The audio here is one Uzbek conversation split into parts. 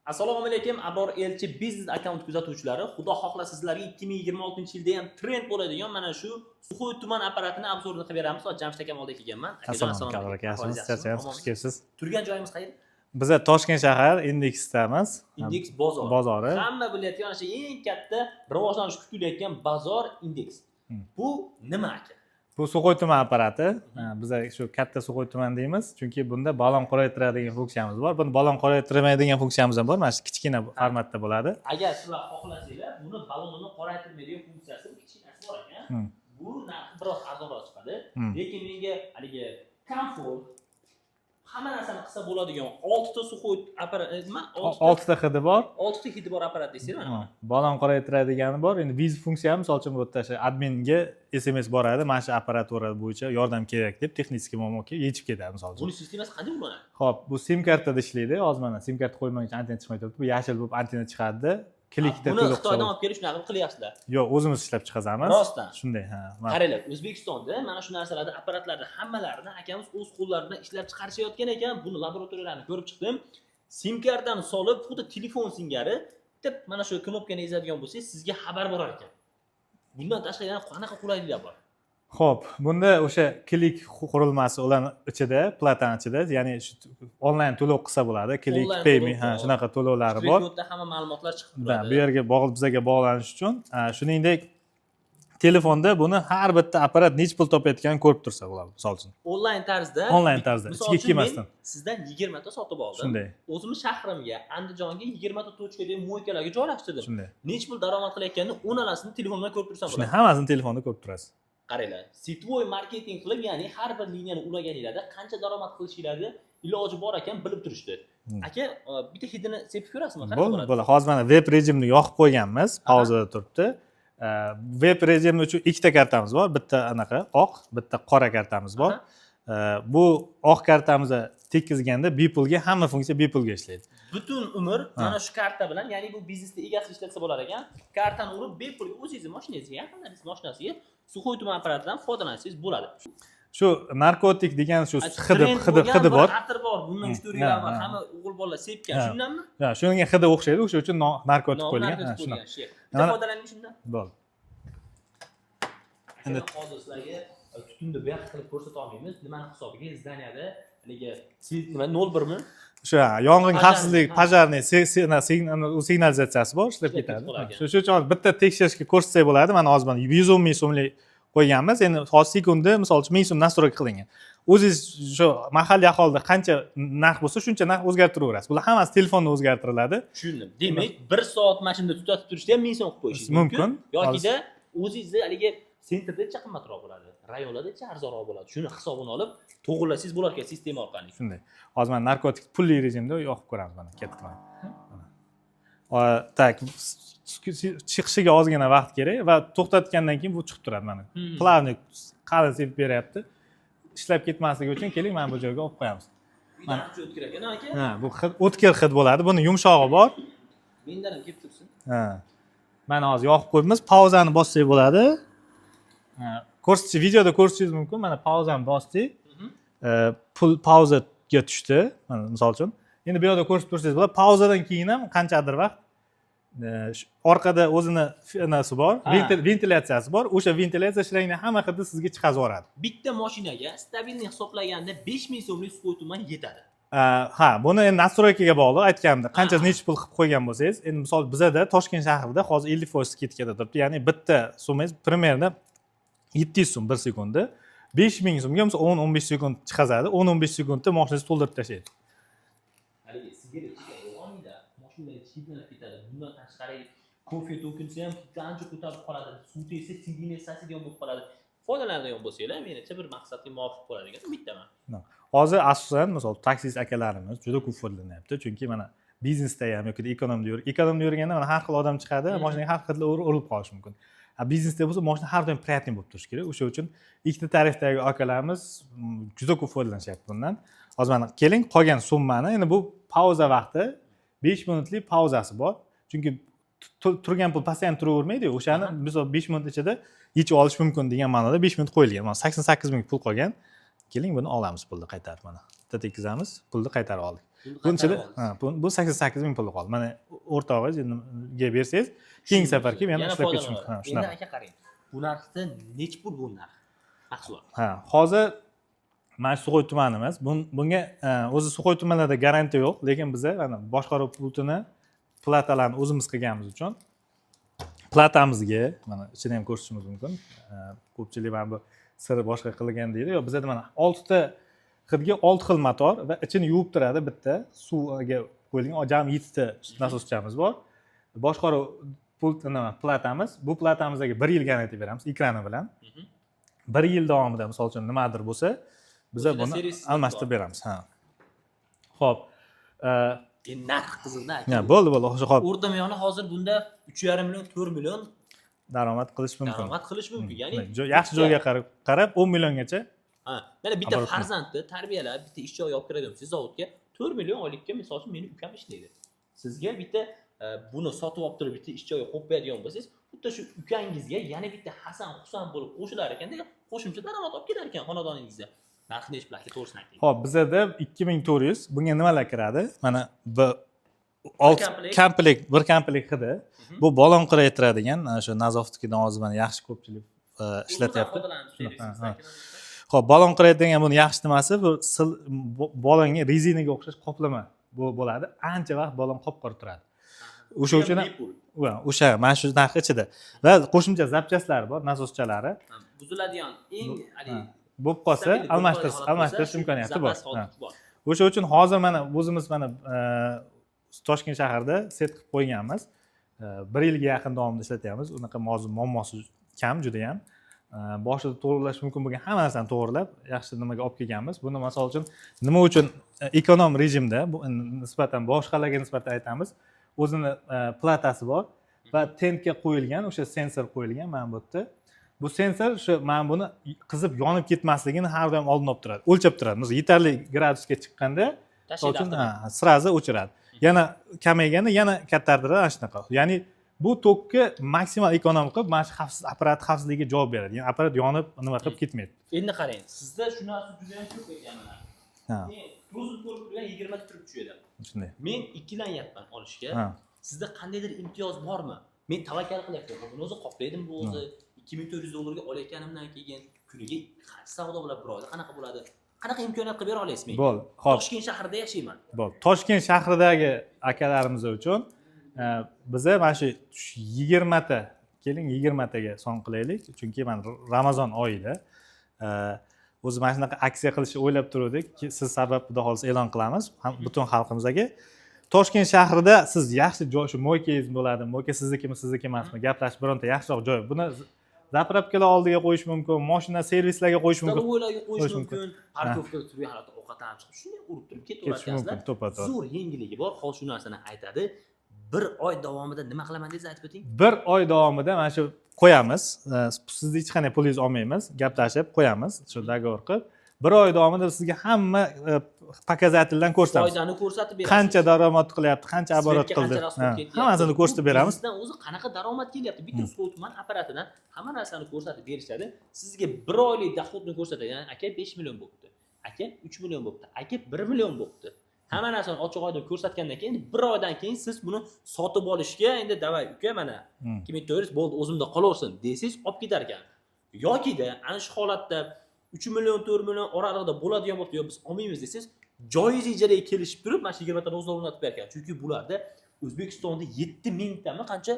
Assalomu alaykum, Abror Elchi biznes akkaunt kuzatuvchilari. Xudo xohlasa sizlarga 2026-yilda ham trend bo'ladigan mana shu Suxoy tuman apparatini obzorini qilib beramiz. Hozir Jamshid akam oldida kelganman. Assalomu alaykum. Yaxshimisiz? Xush kelibsiz. Turgan joyimiz qayerda? Biz Toshkent shahar Indeksdamiz. Indeks bozori. Bozori. Hamma bilayotgan o'sha eng katta rivojlanish kutilayotgan bozor Indeks. Bu nima aka? Bu Suxoy tuman apparati. Biz shu katta Suxoy tuman deymiz, chunki bunda balon qoraytiradigan funksiyamiz bor. Buni balon qoraytirmaydigan funksiyamiz ham bor. Mana shu kichkina formatda bo'ladi. Agar sizlar xohlasanglar, buni balonni qoraytirmaydigan funksiyasi kichkinasi bor ekan. Bu narxi biroz arzonroq chiqadi, lekin menga haligi komfort hamma narsani qilsa bo'ladigan 6 ta Suxoy apparat, nima? 6 ta hidi bor. 6 ta hidi bor apparat deysizmi? Balon qoraytiradigani bor. Endi viz funksiya, misol uchun bu yerda adminga SMS boradi, mana shu apparatura bo'yicha yordam kerak deb texnik muammo kelib yechib ketadi misol uchun. Buni sistemasi qanday bo'ladi? Xo'p, bu sim kartada ishlaydi. Hozir mana sim karta qo'ymaguncha antena chiqmay turibdi. Bu yashil bo'lib antena chiqadi. Klikda to'liq. Buni Xitoydan olib kelib shunaqa qilyapsizlar. Yo'q, o'zimiz ishlab chiqazamiz. Rostdan. Shunday, ha. Qaranglar, O'zbekistonda mana shu narsalarni, apparatlarni hammalarini akamiz o'z qo'llarida ishlab chiqarishayotgan ekan. Buni laboratoriyalarni ko'rib chiqdim. Sim kartani solib, xuddi telefon singari deb mana shu knopkani ezadigan bo'lsangiz, sizga xabar borar ekan. Bundan tashqari yana qanaqa qulayliklar bor? Xo'p, bunda o'sha klik qurilmasi ular ichida, platani ichida, ya'ni shu onlayn to'lov qilsa bo'ladi. Klik, payme, ha, shunaqa to'lovlari bor. Shtrix-kodda hamma ma'lumotlar chiqib turadi. Bu yerga bizga bog'lanish uchun, shuningdek telefonda buni har bitta apparat necha pul topayotganini ko'rib tursa bo'ladi, misol uchun. Onlayn tarzda. Ichiga kelmasdan. Sizdan 20 ta sotib oldim. Shunday. O'zimiz shahrimga, Andijonga 20 ta tochkadagi mo'ykalarga joylashtirdim. Shunday. Necha pul daromad qilayotganini 10 telefondan ko'rib tursam bo'ladi. Shunday, hammasini telefonda ko'rib turasiz. Qaranglar, sitvoy marketing qilib, ya'ni har bir liniyani ulaganinglarda qancha daromad qilishinglarni iloji bor ekan bilib turishdi. Aka, bitta hidini sepib ko'rasizmi? Qanaqa bo'ladi? Bo'ladi. Hozir mana web rejimni yoqib qo'yganmiz, pauzada turibdi. Web rejimi uchun ikkita kartamiz bor. Bitta anaqa oq, bitta qora kartamiz bor. Bu oq kartamizni tekkizganda bepulga, hamma funksiya bepulga ishlaydi. Butun umr mana shu karta bilan, ya'ni bu biznesda egasi ishlatsa bo'lar ekan, kartani urib bepulga o'zingizni mashinangizga, yaqinlaringiz mashinasiga Suxoy tuman apparatidan foydalansangiz bo'ladi. Shu narkotik degan shu hidi bor. Atir bor, bundan 3-4 yil avval hamma o'g'il bolalar sepgan, shundanmi? Ha, shunga hidi o'xshaydi, o'sha uchun narkotik qo'yilgan. Shunaqa. Foydalaning shundan. Bo'ldi. Endi hozir sizlarga tutunni bu yoqqa qilib ko'rsata olmaymiz. Nimani hisobiga zdaniyada haligi nima 01 mi? O'sha yong'in xavfsizlik, pojarniy signalizatsiyasi bor, ishlab ketadi. Shu uchun bitta tekshirishga ko'rsatsak bo'ladi. Mana hozir 110 ming so'mlik qo'yganmiz. Endi hozir sekunda, misol uchun 1000 so'm nastroyka qilingan. O'zingiz shu mahalliy aholida qancha narx bo'lsa, shuncha narx o'zgartiraverasiz. Bular hammasi telefonda o'zgartiriladi. Tushundim. Demak, 1 soat mashinada tutatib turishda ham 1000 so'm qilib qo'yishingiz mumkin. Yoki-da o'zingizni haligi sentrda qimmatroq bo'ladi, rayonlarda arzonroq bo'ladi. Shuni hisobini olib to'g'rilasangiz bo'lar ekan sistema orqali. Shunday. Hozir mana narkotik pulli rejimda yoqib ko'ramiz mana ketdi mana. Tak, chiqishiga ozgina vaqt kerak va to'xtatgandan keyin bu chiqib turadi mana. Plavnik qalin sepib beryapti. Ishlab ketmasligi uchun keling mana bu joyga olib qo'yamiz. Mana shu o'tkir ekan aka. Ha, bu o'tkir hid bo'ladi. Buni yumshog'i bor. Mendan ham kelib tursin. Ha. Mana hozir yoqib qo'yibmiz. Pauzani bossak bo'ladi. Videoda ko'rishingiz mumkin. Mana pauzani bosdik. Pul pauzaga tushdi. Mana misol uchun. Endi bu yerda ko'rib tursangiz bo'ladi. Pauzadan keyin ham qanchadir vaqt orqada o'zini nasi bor, ventilyatsiyasi bor. O'sha ventilyatsiya shirangni hamma hidi sizga chiqazib yuboradi. Bitta mashinaga stabilni hisoblaganda 5000 so'mlik Suxoy tuman yetadi. Ha, buni endi nastroykaga bog'liq aytganimda. Qancha necha pul qilib qo'ygan bo'lsangiz, endi misol bizada Toshkent shahrida hozir 50% ketkada turibdi. Ya'ni bitta summangiz primерно 700 so'm 1 sekundda. 5000 so'mga misol 10-15 sekund chiqazadi. 10-15 sekundda mashinangizni to'ldirib tashlaydi. Haligi sigir ichiga olmaydi. Mashinaga chiplanib ketadi. Bundan tashqari kofe to'kinsa ham ancha ko'tarib qoladi. Suv tegsa sigirni sasigan bo'lib qoladi. Foydalanadigan bo'lsanglar, menimcha bir maqsadga muvofiq bo'ladi ekan, umiddaman. Hozir asosan misol taksist akalarimiz juda ko'p foydalanyapti, chunki mana biznesda ham yoki ekonomda yurganda mana har xil odam chiqadi, mashinaga har xil urilib qolishi mumkin. Biznesda bo'lsa mashina har doim приятный bo'lib turishi kerak. O'sha uchun ikkita tarifdagi akalarimiz juda ko'p foydalanishyapti bundan. Hozir mana keling qolgan summani, endi bu pauza vaqti 5 minutlik pauzasi bor. Chunki turgan pul pasayam turavermaydi-ku. O'shani misol 5 minut ichida yechib olish mumkin degan ma'noda 5 minut qo'yilgan. Mana 88 ming pul qolgan. Keling buni olamiz, pulni qaytarib mana. Bitta tekkizamiz, pulni qaytarib oldik. Bunun ichida bu 88 ming pul qoldi. Mana o'rtog'iga bersangiz, keyingi safar kelib yana ishlab ketish mumkin. Endi Shunaqa. aka qarang. Bu narxda necha pul bu narx? Mahsulot. Hozir mana shu Suxoy tumanimiz. Bunga o'zi Suxoy tumanida garantiya yo'q, lekin biz mana boshqaruv pultini platalarni o'zimiz qilganimiz uchun platamizga mana ichini ham ko'rishingiz mumkin. Ko'pchilik mana bu siri boshqa qilgan deydi. Yo'q, bizda mana 6 ta hidga 6 xil motor va ichini yuvib turadi bitta suvga qo'yilgan jami 7 ta nasoschamiz bor. Boshqaruv platamiz. Bu platamizga 1 yil garantiya beramiz ekrani bilan. 1 yil davomida misol uchun nimadir bo'lsa, biz buni almashtirib beramiz. Xo'p. Endi narx qiziqda aka. Bo'ldi. Xo'p. O'rtamiyona hozir bunda 3,5 million, 4 million daromad qilish mumkin. Daromad qilish mumkin. Ya'ni yaxshi joyga qarab 10 milliongacha. Mana bitta farzandni tarbiyalab, bitta ish joyi olib kiradigan siz zavodga 4 million oylikka misol uchun meni ukam ishlaydi. Sizga bitta buni sotib olib turib bitta ish joyi qo'yadigan bo'lsangiz, xuddi shu ukangizga yana bitta Hasan Husan bo'lib qo'shilar ekan-da, qo'shimcha daromad olib kelar ekan xonadoningizga. Narxi necha pul aka, to'g'risini ayting. Xo'p, bizda 2400, bunga nimalar kiradi? Mana bu komplekt, bir komplekt hidi. Bu balonqira aytiradigan, o'sha Nazofnikidan hozir mana yaxshi ko'pchilik ishlatyapti. Xo'p, balonqira aytiradigan buni yaxshi nimasi, bu balonga rezinaga o'xshash qoplama bo'ladi. Ancha vaqt balon qop-qora turadi. O'sha uchun o'sha mana shu narx ichida va qo'shimcha zapchastlar bor, nasoschalari. Buziladigan eng bo'lib qolsa almashtirish imkoniyati bor. O'sha uchun hozir mana o'zimiz mana Toshkent shahrida set qilib qo'yganmiz. 1 yilga yaqin davomida ishlatyapmiz. Unaqa muammosi kam juda ham. Boshida to'g'rilash mumkin bo'lgan hamma narsani to'g'rilab, yaxshi nimaga olib kelganmiz. Buni masalan uchun nima uchun ekonom rejimda, bu nisbatan boshqalarga nisbatan aytamiz, o'zini platasi bor va tentga qo'yilgan, o'sha sensor qo'yilgan mana bu yerda. Bu sensor shu mana buni qizib yonib ketmasligini har doim oldin olib turadi, o'lchab turadi. Masalan, yetarli gradusga chiqqanda uchun srazi o'chiradi. Yana kamayganda yana kattartiradi ana shunaqa. Ya'ni bu tokni maksimal ekonom qilib, mana shu xavfsiz apparat xavfsizligiga javob beradi. Ya'ni apparat yonib nima qilib ketmaydi. Endi qarang, sizda shu narsa juda ham ko'p ekan mana. Men o'zim ko'rib turgan 20 ta turib tushadi. Shunday. Men ikkilanyapman olishga. Sizda qandaydir imtiyoz bormi? Men tavakkal qilyapman. Buni o'zi qoplaydimi bu o'zi $2400 ga olayotganimdan keyin kuniga qancha savdo bo'ladi, biroda, qanaqa bo'ladi? Qanaqa imkoniyat qilib bera olasizmi menga? Bo'ldi. Xo'p. Toshkent shahrida yashayman. Bo'ldi. Toshkent shahridagi akalarimiz uchun biz mana shu 20 ta, keling 20 taga son qilaylik, chunki mana Ramazon oyida o'zi mana shunaqa aksiya qilishni o'ylab turdik. Siz sabab xudo xolisa e'lon qilamiz butun xalqimizga. Toshkent shahrida siz yaxshi joy, shu moykangiz bo'ladi, moyka siznikimi, sizniki emasmi, gaplashib bironta yaxshiroq joy. Buni zapravkalar oldiga qo'yish mumkin, mashina servislarga qo'yish mumkin. Stalovoylarga qo'yish mumkin. Parkovkada turgan holatda ovqatlanib chiqib, shunday urib turib ketaverasizlar. Zo'r yengilligi bor. Hozir shu narsani aytadi. 1 oy davomida nima qilaman deb aytib o'ting. 1 oy davomida mana shu qo'yamiz. Sizni hech qanday pulingiz olmaymiz, gaplashib qo'yamiz, shu dogovor qilib. 1 oy davomida sizga hamma показательlarni ko'rsatamiz. Foydani ko'rsatib beramiz. Qancha daromad qilyapti, qancha оборот qildi. Hammasini ko'rsatib beramiz. Sizdan o'zi qanaqa daromad kelyapti? Bitta so'tman apparatidan hamma narsani ko'rsatib berishadi. Sizga 1 oylik doxodni ko'rsatadi. Ya'ni aka 5 million bo'libdi. Aka 3 million bo'libdi. Aka 1 million bo'libdi. Hamma narsani ochiq oydin ko'rsatgandan keyin 1 oydan keyin siz buni sotib olishga endi davay uka mana 2400 bo'ldi, o'zimda qolaversin desangiz olib ketar ekan. Yokida ana shu holatda 3 million 4 million oralig'ida bo'ladigan bo'lsa, yo biz olmaymiz desangiz, joiz ijaraga kelishib turib, mana shu 20 ta o'zlari o'rnatib bergan. Chunki bularda O'zbekistonda 7000 tami qancha?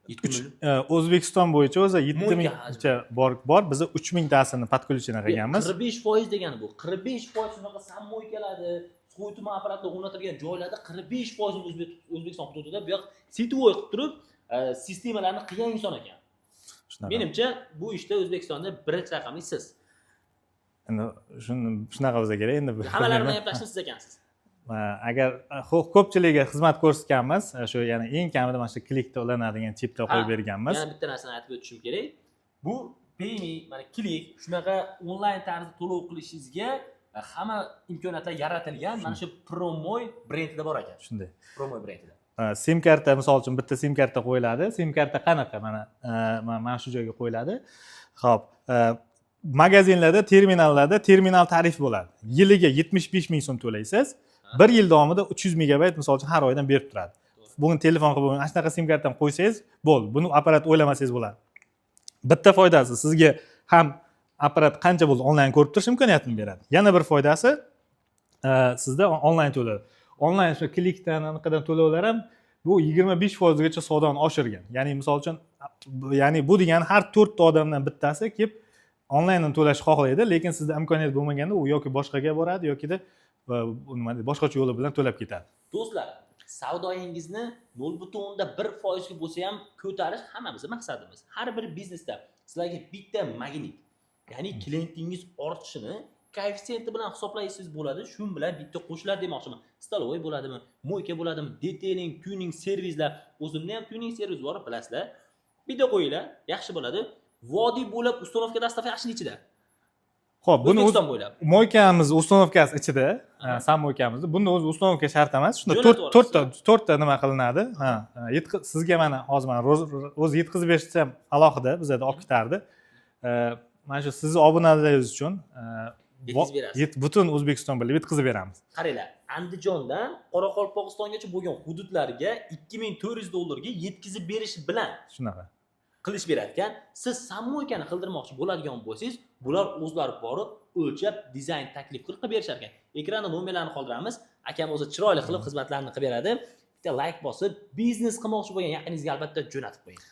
7000. O'zbekiston bo'yicha o'zi 7000 ta bor. Biz 3000 tasini podключение qilganmiz. 45% degani bu. 45% shunaqa sammoykalarni, So'y tuman apparatlar o'rnatilgan joylarda 45% O'zbekiston hududida bu yoq sitvoy qilib turib, sistemalarni qilgan inson ekan. Menimcha bu ishda O'zbekistonda birinchi raqamli siz. Endi shunaqa bo'lsa kerak. Endi hammalari bilan gaplashishni siz ekansiz. Agar ko'pchilikga xizmat ko'rsatganmiz, shu ya'ni eng kamida mana shu klikda ulanadigan chipda qo'yib berganmiz. Yana bitta narsani aytib o'tishim kerak. Bu Payme, mana klik shunaqa onlayn tarzda to'lov qilishingizga hamma imkoniyatlar yaratilgan. Mana shu Promoy brendida bor ekan. Shunday. Promoy brendida. Sim karta, misol uchun bitta sim karta qo'yiladi. Sim karta qanaqa? Mana shu joyga qo'yiladi. Xo'p, magazinlarda, terminallarda terminal tarif bo'ladi. Yiliga 75 ming so'm to'laysiz 1 yil davomida 300 megabayt misol uchun har oydan berib turadi. Bugun telefon qilib ana shunaqa sim kartani qo'ysangiz, bo'ldi. Buni apparat o'ylamasangiz bo'ladi. Bitta foydasi sizga ham apparat qancha bo'ldi onlayn ko'rib turish imkoniyatini beradi. Yana bir foydasi sizda onlayn to'ladi. Onlayn shu klikdan anaqadan to'lovlar ham bu 25% gacha savdoni oshirgan. Ya'ni misol uchun bu degani har 4 ta odamdan bittasi kelib onlayndan to'lashni xohlaydi, lekin sizda imkoniyat bo'lmaganda u yoki boshqaga boradi yokida nima deydi, boshqacha yo'li bilan to'lab ketadi. Do'stlar, savdoyingizni 0.1% ga bo'lsa ham ko'tarish hammamizning maqsadimiz. Har bir biznesda sizlarga bitta magnit, ya'ni klientingiz ortishini koeffitsiyenti bilan hisoblaysiz bo'ladi. Shu bilan bitta qo'shiladi demoqchiman. Stalovoy bo'ladimi, mo'yka bo'ladimi, detailing, tuning servislar, o'zimda ham tuning servis bor, bilasizlar. Bitta qo'yinglar, yaxshi bo'ladi. Vodiy bo'lib uстановка dastavkasini ichida. Xo'p, buni O'zbekiston bo'ylab. moykamiz uстановкасы ichida, sam moykamiz. Bunda o'zi uстановка shart emas. Shunda 4 ta nima qilinadi? Sizga mana hozir mana o'zi yetkazib berishsa ham alohida bizada olib ketardi. Mana shu sizni obunalaringiz uchun butun O'zbekiston bo'ylab yetkazib beramiz. Qaranglar, Andijondan Qoraqalpog'istongacha bo'lgan hududlarga $2400 yetkazib berish bilan Shunaqa. qilish beradigan. Siz sammoykani qildirmoqchi bo'ladigan bo'lsangiz, bular o'zlari borib, o'lchab, dizayn taklif qilib berishar ekan. Ekranda nomerlarni qoldiramiz. Akam o'zi chiroyli qilib xizmatlarini qilib beradi. Bitta like bosib, biznes qilmoqchi bo'lgan yaqiningizga albatta jo'natib qo'ying.